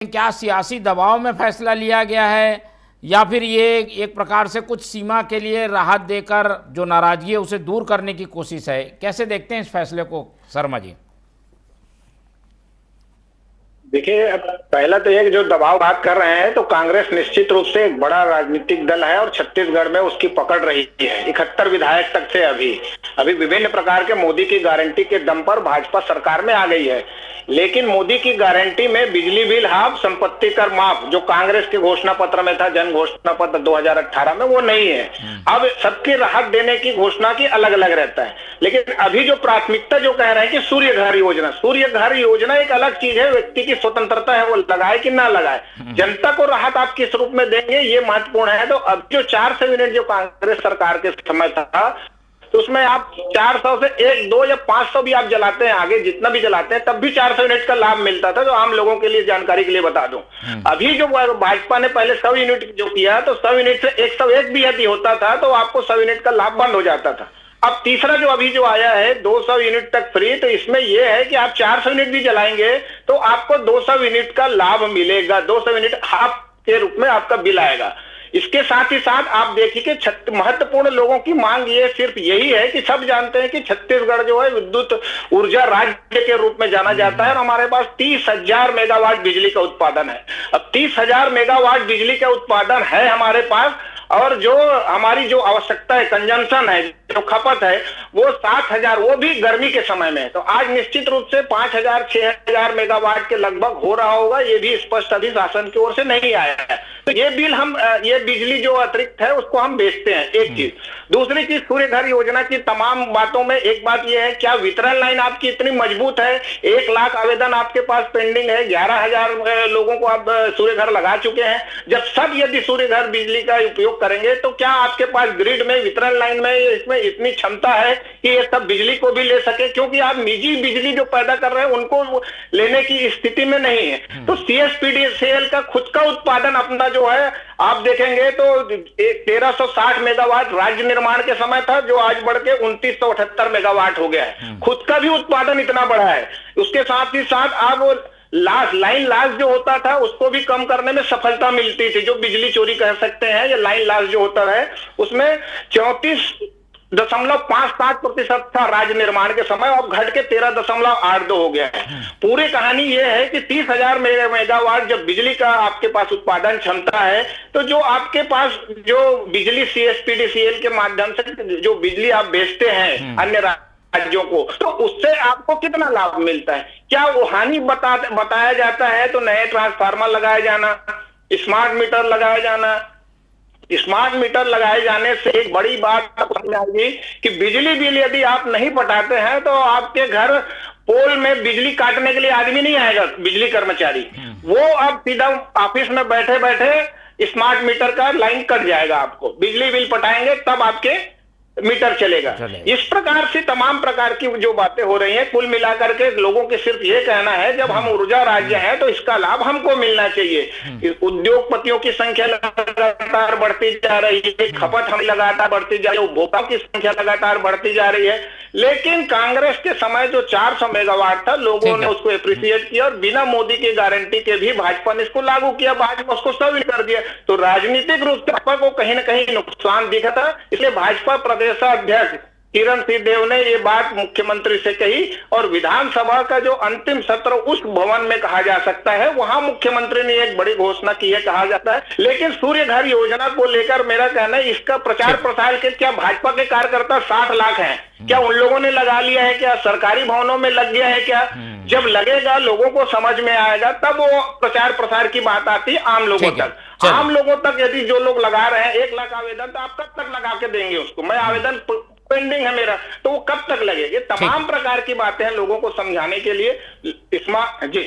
क्या सियासी दबाव में फैसला लिया गया है या फिर ये एक प्रकार से कुछ सीमा के लिए राहत देकर जो नाराजगी है उसे दूर करने की कोशिश है? कैसे देखते हैं इस फैसले को शर्मा जी? देखिए, पहला तो ये जो दबाव बात कर रहे हैं, तो कांग्रेस निश्चित रूप से एक बड़ा राजनीतिक दल है और छत्तीसगढ़ में उसकी पकड़ रही है। 71 विधायक तक थे। अभी विभिन्न प्रकार के मोदी की गारंटी के दम पर भाजपा सरकार में आ गई है, लेकिन मोदी की गारंटी में बिजली बिल हाफ, संपत्ति कर माफ, जो कांग्रेस के घोषणा पत्र में था, जन घोषणा पत्र 2018 में, वो नहीं है। अब सबकी राहत देने की घोषणा की अलग अलग रहता है, लेकिन अभी जो प्राथमिकता जो कह रहे हैं कि सूर्य घर योजना एक अलग चीज है। व्यक्ति की स्वतंत्रता है, वो लगाए कि ना लगाए, जनता को राहत आप किस रूप में देंगे, ये महत्वपूर्ण है। तो अब जो 400 यूनिट जो कांग्रेस सरकार के समय था, तो उसमें आप 400 से 1, 2 या 500 भी आप जलाते हैं, आगे जितना भी जलाते हैं, तब भी 400 यूनिट का लाभ मिलता था। जो आम लोगों के लिए जानकारी के लिए बता दूं, अभी जो भाजपा ने पहले 100 यूनिट जो किया, तो 100 यूनिट से 101 भी यदि होता था तो आपको 100 यूनिट का लाभ बंद हो जाता था। अब तीसरा जो अभी जो आया है 200 यूनिट तक फ्री, तो इसमें यह है कि आप 400 यूनिट भी जलाएंगे तो आपको 200 यूनिट का लाभ मिलेगा, 200 यूनिट हाफ के रूप में आपका बिल आएगा। इसके साथ ही साथ आप देखिए कि महत्वपूर्ण लोगों की मांग ये सिर्फ यही है कि सब जानते हैं कि छत्तीसगढ़ जो है विद्युत ऊर्जा राज्य के रूप में जाना जाता है और हमारे पास 30,000 मेगावाट बिजली का उत्पादन है। अब 30,000 मेगावाट बिजली का उत्पादन है हमारे पास, और जो हमारी जो आवश्यकता है, कंजम्पशन है, जो खपत है, वो 7,000, वो भी गर्मी के समय में। तो आज निश्चित रूप से 5,000 6,000 मेगावाट के लगभग हो रहा होगा। ये भी स्पष्ट अभी शासन की ओर से नहीं आया है। तो ये बिल हम ये बिजली जो अतिरिक्त है उसको हम बेचते हैं, एक चीज। दूसरी चीज, सूर्य घर योजना की तमाम बातों में एक बात यह है, क्या वितरण लाइन आपकी इतनी मजबूत है? 1 लाख आवेदन आपके पास पेंडिंग है, 11,000 लोगों को आप सूर्य घर लगा चुके हैं। जब सब यदि सूर्य घर बिजली का उपयोग करेंगे तो क्या आपके पास ग्रिड में, वितरण लाइन में इसमें इतनी क्षमता है कि ये सब बिजली को भी ले सके? क्योंकि आप निजी बिजली जो पैदा कर रहे हैं उनको लेने की स्थिति में नहीं है। तो CSPDCL का खुद का उत्पादन अपना जो है आप देखेंगे तो 1360 मेगावाट राज्य निर्माण के समय था, जो आज बढ़ के 2978 मेगावाट हो गया है। खुद का भी उत्पादन इतना बड़ा है। उसके साथ ही साथ आप लाइन लॉस जो होता था उसको भी कम करने में सफलता मिलती थी, जो बिजली चोरी कह सकते हैं, या लाइन लॉस जो होता है उसमें 34.57% था राज्य निर्माण के समय, अब घट के 13.82 हो गया है। पूरी कहानी यह है कि 30,000 मेगावाट जब बिजली का आपके पास उत्पादन क्षमता है, तो जो आपके पास जो बिजली CSPDCL के माध्यम से जो बिजली आप बेचते हैं अन्य राज्यों को, तो उससे आपको कितना लाभ मिलता है? क्या वो हानि बताया जाता है? तो नए ट्रांसफार्मर लगाए जाना, स्मार्ट मीटर लगाए जाना। स्मार्ट मीटर लगाए जाने से एक बड़ी बात समझ आएगी कि बिजली बिल यदि आप नहीं पटाते हैं तो आपके घर पोल में बिजली काटने के लिए आदमी नहीं आएगा, बिजली कर्मचारी। वो अब सीधा ऑफिस में बैठे बैठे स्मार्ट मीटर का लाइन कट जाएगा, आपको बिजली बिल पटाएंगे तब आपके मीटर चलेगा। इस प्रकार से तमाम प्रकार की जो बातें हो रही हैं, कुल मिलाकर के लोगों के सिर्फ ये कहना है, जब हम ऊर्जा राज्य हैं तो इसका लाभ हमको मिलना चाहिए। उद्योगपतियों की संख्या लगातार बढ़ती जा रही है, खपत हम लगातार बढ़ती जा रही है, उपभोक्ताओं की संख्या लगातार बढ़ती जा रही है। लेकिन कांग्रेस के समय जो 400 मेगावाट था, लोगों ने उसको अप्रिशिएट किया और बिना मोदी की गारंटी के भी भाजपा ने इसको लागू किया, भाजपा उसको सब कर दिया। तो राजनीतिक रूप से भाजपा को कहीं ना कहीं नुकसान दिखा था। इसलिए भाजपा प्रदेशाध्यक्ष किरण सिंहदेव ने ये बात मुख्यमंत्री से कही, और विधानसभा का जो अंतिम सत्र उस भवन में कहा जा सकता है, वहां मुख्यमंत्री ने एक बड़ी घोषणा की है, कहा जाता है। लेकिन सूर्य घर योजना को लेकर मेरा कहना है, इसका प्रचार प्रसार के क्या भाजपा के कार्यकर्ता 60 लाख हैं, क्या उन लोगों ने लगा लिया है? क्या सरकारी भवनों में लग गया है? क्या जब लगेगा लोगों को समझ में आएगा तब वो प्रचार प्रसार की बात आती है आम लोगों तक। आम लोगों तक यदि जो लोग लगा रहे हैं 1 लाख आवेदन, तो आप कब तक लगा के देंगे उसको? मैं आवेदन पेंडिंग है मेरा, तो वो कब तक लगेगा? तमाम प्रकार की बातें हैं लोगों को समझाने के लिए। जी।